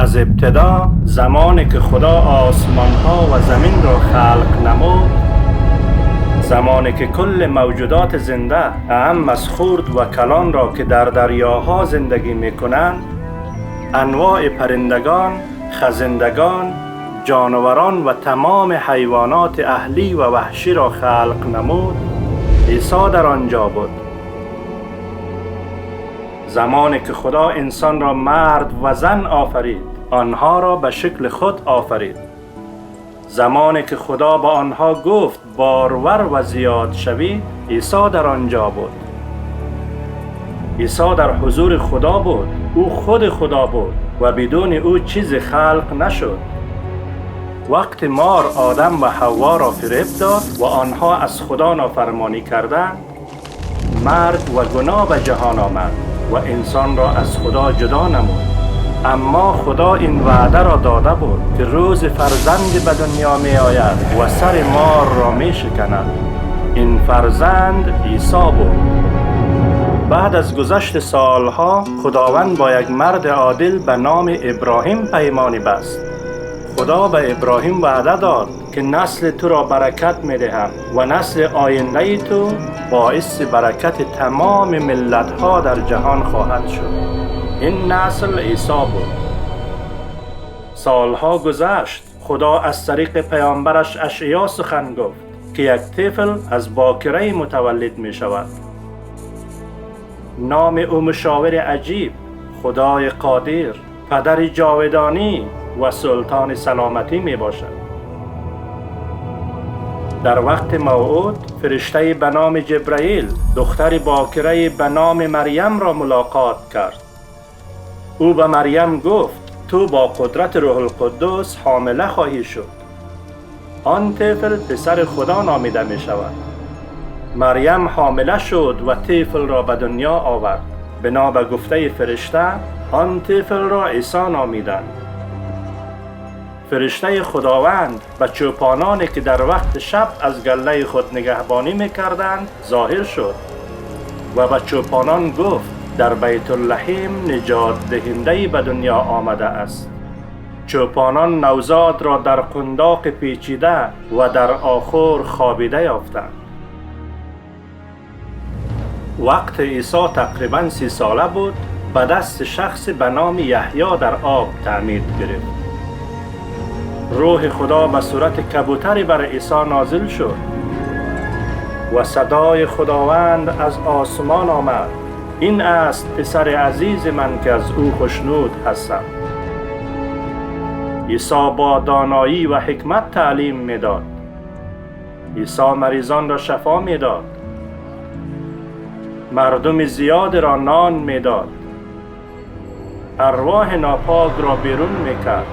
از ابتدا زمانی که خدا آسمان ها و زمین را خلق نمود، زمانی که کل موجودات زنده اعم از خرد و کلان را که در دریاها زندگی می کنند، انواع پرندگان، خزندگان، جانوران و تمام حیوانات اهلی و وحشی را خلق نمود، عیسی در آنجا بود. زمانی که خدا انسان را مرد و زن آفرید، آنها را به شکل خود آفرید. زمانی که خدا با آنها گفت بارور و زیاد شوید، عیسی در آنجا بود. عیسی در حضور خدا بود. او خود خدا بود و بدون او چیز خلق نشد. وقتی مار آدم و حوا را فریب داد و آنها از خدا نافرمانی کردند، مرگ و گناه به جهان آمد و انسان را از خدا جدا نمود. اما خدا این وعده را داده بود که روز فرزند به دنیا می آید و سر مار را می شکند. این فرزند عیسی بود. بعد از گذشت سالها خداوند با یک مرد عادل به نام ابراهیم پیمانی بست. خدا به ابراهیم وعده داد که نسل تو را برکت می دهم و نسل آینده تو باعث برکت تمام ملت ها در جهان خواهد شد. این نسل عیسی بود. سالها گذشت. خدا از طریق پیامبرش اشعیا سخن گفت که یک طفل از باکره متولد می شود. نام او مشاور عجیب، خدای قادر، پدر جاودانی و سلطان سلامتی می باشد. در وقت موعود فرشته به نام جبرائیل دختر باکره به نام مریم را ملاقات کرد. او به مریم گفت تو با قدرت روح القدس حامله خواهی شد. آن طفل پسر خدا نامیده می شود. مریم حامله شد و طفل را به دنیا آورد. بنا به گفته فرشته آن طفل را عیسی نامیدند. فرشته خداوند به چوپانانی که در وقت شب از گله خود نگهبانی می‌کردند ظاهر شد و به چوپانان گفت در بیت لحم نجات دهنده به دنیا آمده است. چوپانان نوزاد را در قنداق پیچیده و در آخور خوابیده یافتند. وقت عیسی تقریباً 30 ساله بود، به دست شخص به نام یحیی در آب تعمید گرفت. روح خدا به صورت کبوتری بر عیسی نازل شد و صدای خداوند از آسمان آمد: این است پسر عزیز من که از او خوشنود هستم. عیسی با دانایی و حکمت تعلیم میداد. عیسی مریضان را شفا میداد. مردم زیاد را نان میداد. ارواح ناپاک را بیرون میکرد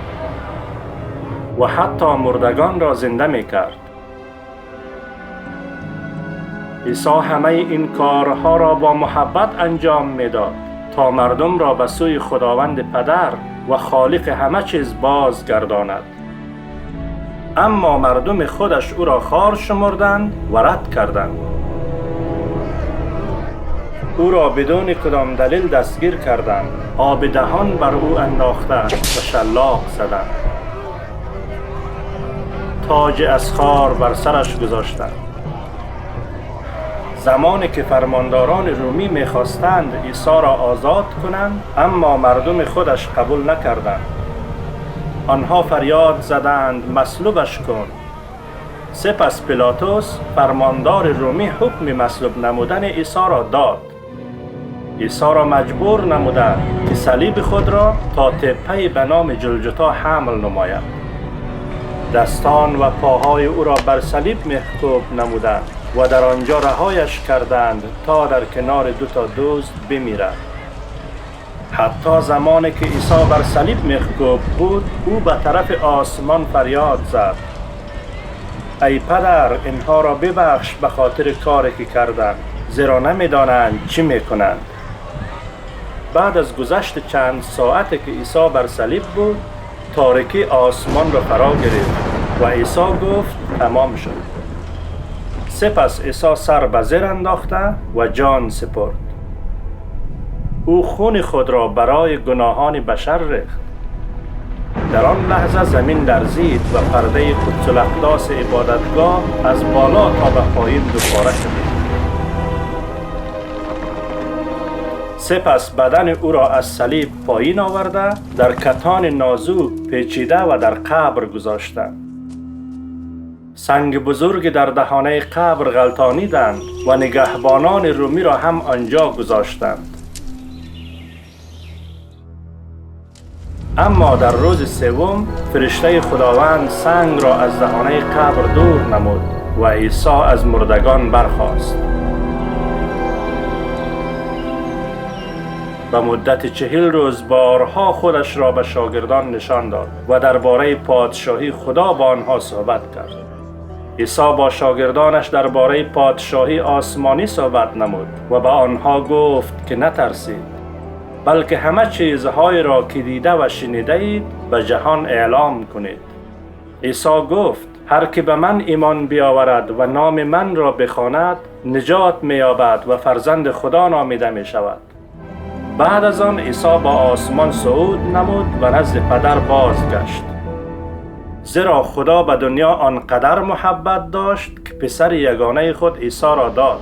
و حتی مردگان را زنده میکرد. عیسی همه این کارها را با محبت انجام میداد تا مردم را به سوی خداوند پدر و خالق همه چیز بازگرداند. اما مردم خودش او را خوار شمردند و رد کردند. او را بدون کدام دلیل دستگیر کردند، آب دهان بر او انداختند و شلاق زدند. تاج از خار بر سرش گذاشتند. زمانی که فرمانداران رومی می‌خواستند عیسی را آزاد کنند، اما مردم خودش قبول نکردند. آنها فریاد زدند مصلوبش کن. سپس پیلاطس فرماندار رومی حکم مصلوب نمودن عیسی را داد. عیسی را مجبور نمودند که صلیب خود را تا تپه‌ای به نام جلجتا حمل نماید. دستان و پاهای او را بر صلیب محکوب نمودند و در آنجا رهایش کردند تا در کنار 2 دزد بمیرد. حتی زمانی که عیسی بر صلیب محکوب بود، او به طرف آسمان فریاد زد: ای پدر، اینها را ببخش به خاطر کاری که کردند، زیرا نمی‌دانند چی می‌کنند. بعد از گذشت چند ساعتی که عیسی بر صلیب بود، تاریکی آسمان را فرا گرفت و عیسی گفت تمام شد. سپس عیسی سر به زیر انداخته و جان سپرد. او خون خود را برای گناهان بشر ریخت. در آن لحظه زمین لرزید و پرده قدس الاقداس عبادتگاه از بالا تا به پایین دوباره شد. سپس بدن او را از صلیب پایین آورده در کتان نازک پیچیده و در قبر گذاشتند. سنگ بزرگ در دهانه قبر غلطانیدند و نگهبانان رومی را هم آنجا گذاشتند. اما در روز سوم فرشته خداوند سنگ را از دهانه قبر دور نمود و عیسی از مردگان برخاست. به مدت 40 روز بارها خودش را به شاگردان نشان داد و درباره پادشاهی خدا با آنها صحبت کرد. عیسی با شاگردانش درباره پادشاهی آسمانی صحبت نمود و به آنها گفت که نترسید، بلکه همه چیزهای را که دیده و شنیده اید به جهان اعلام کنید. عیسی گفت هر که به من ایمان بیاورد و نام من را بخواند نجات می‌یابد و فرزند خدا نامیده می شود. بعد از آن عیسی با آسمان صعود نمود و نزد پدر بازگشت. زیرا خدا به دنیا آنقدر محبت داشت که پسر یگانه خود عیسی را داد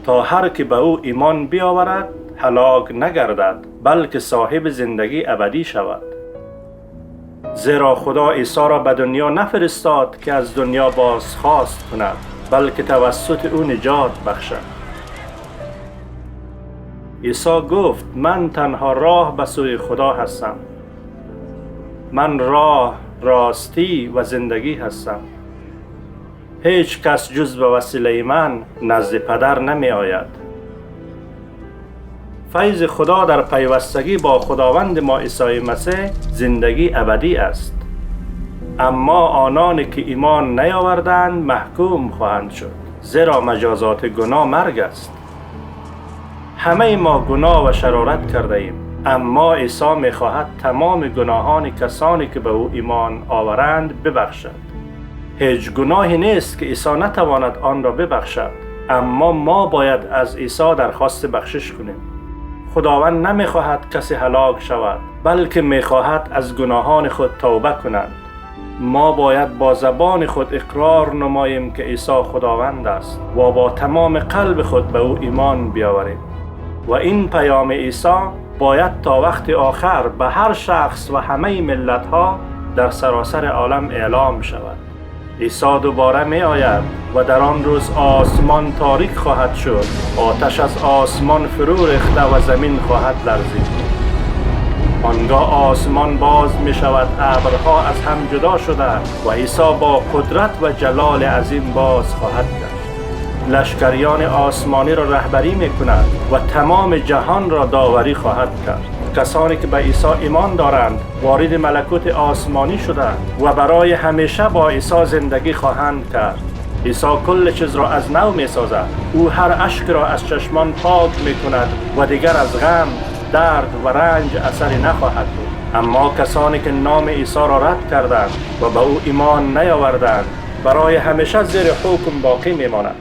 تا هر که به او ایمان بیاورد هلاک نگردد بلکه صاحب زندگی ابدی شود. زیرا خدا عیسی را به دنیا نفرستاد که از دنیا بازخواست کند بلکه توسط او نجات بخشد. عیسی گفت من تنها راه به سوی خدا هستم. من راه، راستی و زندگی هستم. هیچ کس جز به وسیله من نزد پدر نمی آید. فیض خدا در پیوستگی با خداوند ما عیسی مسیح زندگی ابدی است. اما آنانی که ایمان نیاوردند محکوم خواهند شد، زیرا مجازات گناه مرگ است. همه ما گناه و شرارت کرده ایم، اما عیسی می خواهد تمام گناهان کسانی که به او ایمان آورند ببخشد. هیچ گناهی نیست که عیسی نتواند آن را ببخشد، اما ما باید از عیسی درخواست بخشش کنیم. خداوند نمی خواهد کسی هلاک شود، بلکه می خواهد از گناهان خود توبه کنند. ما باید با زبان خود اقرار نماییم که عیسی خداوند است و با تمام قلب خود به او ایمان بیاوریم. و این پیام عیسی باید تا وقت آخر به هر شخص و همه ملت ها در سراسر عالم اعلام شود. عیسی دوباره می آید و در آن روز آسمان تاریک خواهد شد، آتش از آسمان فرو ریخته و زمین خواهد لرزید. آنگاه آسمان باز می شود، ابرها از هم جدا شده و عیسی با قدرت و جلال عظیم باز خواهد گشت. لشکریان آسمانی را رهبری می کند و تمام جهان را داوری خواهد کرد. کسانی که به عیسی ایمان دارند وارد ملکوت آسمانی شدند و برای همیشه با عیسی زندگی خواهند کرد. عیسی کل چیز را از نو می سازد. او هر اشک را از چشمان پاک می کند و دیگر از غم، درد و رنج اثری نخواهد بود. اما کسانی که نام عیسی را رد کردند و به او ایمان نیاوردند برای همیشه زیر حکم باقی می مانند.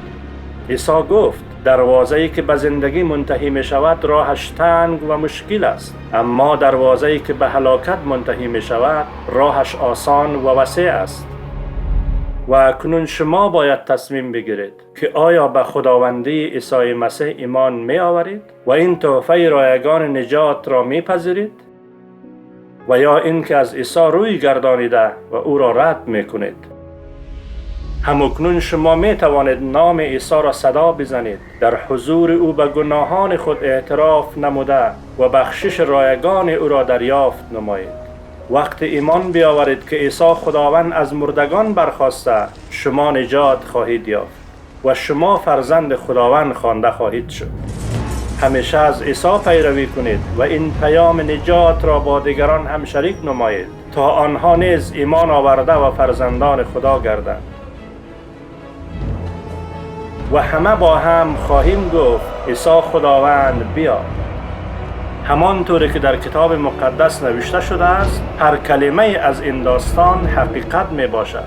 عیسی گفت دروازه‌ای که به زندگی منتهی می شود راهش تنگ و مشکل است، اما دروازه‌ای که به هلاکت منتهی می شود راهش آسان و وسیع است. و اکنون شما باید تصمیم بگیرید که آیا به خداوندی عیسی مسیح ایمان می آورید و این تحفه رایگان نجات را می پذیرید و یا اینکه از عیسی روی گردانیده و او را رد می کنید. همکنون شما می توانید نام عیسی را صدا بزنید، در حضور او به گناهان خود اعتراف نموده و بخشش رایگان او را دریافت نمایید. وقت ایمان بیاورید که عیسی خداوند از مردگان برخاسته، شما نجات خواهید یافت و شما فرزند خداوند خوانده خواهید شد. همیشه از عیسی پیروی کنید و این پیام نجات را با دیگران هم شریک نمایید تا آنها نیز ایمان آورده و فرزندان خدا گردند. و همه با هم خواهیم گفت عیسی خداوند بیا. همانطوری که در کتاب مقدس نوشته شده است، هر کلمه از این داستان حقیقت می باشد.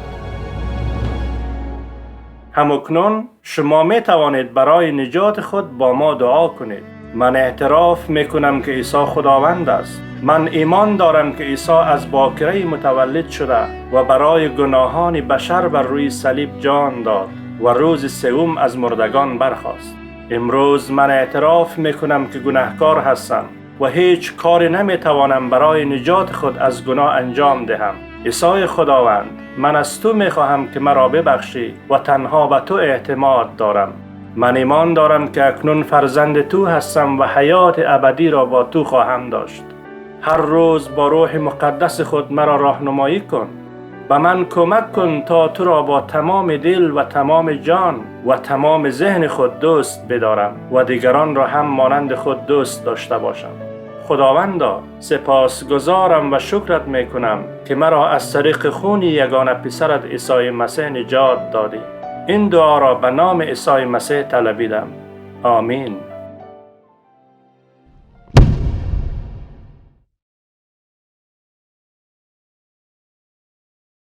همکنون شما می توانید برای نجات خود با ما دعا کنید. من اعتراف میکنم که عیسی خداوند است. من ایمان دارم که عیسی از باکره متولد شده و برای گناهان بشر بر روی صلیب جان داد و روز سوم از مردگان برخاست. امروز من اعتراف میکنم که گناهکار هستم و هیچ کاری نمیتوانم برای نجات خود از گناه انجام دهم. عیسی خداوند، من از تو میخواهم که مرا ببخشی و تنها به تو اعتماد دارم. من ایمان دارم که اکنون فرزند تو هستم و حیات ابدی را با تو خواهم داشت. هر روز با روح مقدس خود مرا راهنمایی کن. به من کمک کن تا تو را با تمام دل و تمام جان و تمام ذهن خود دوست بدارم و دیگران را هم مانند خود دوست داشته باشم. خداوندا، سپاسگزارم و شکرت میکنم که مرا از طریق خون یگانه پسرت عیسی مسیح نجات دادی. این دعا را به نام عیسی مسیح طلبیدم. آمین.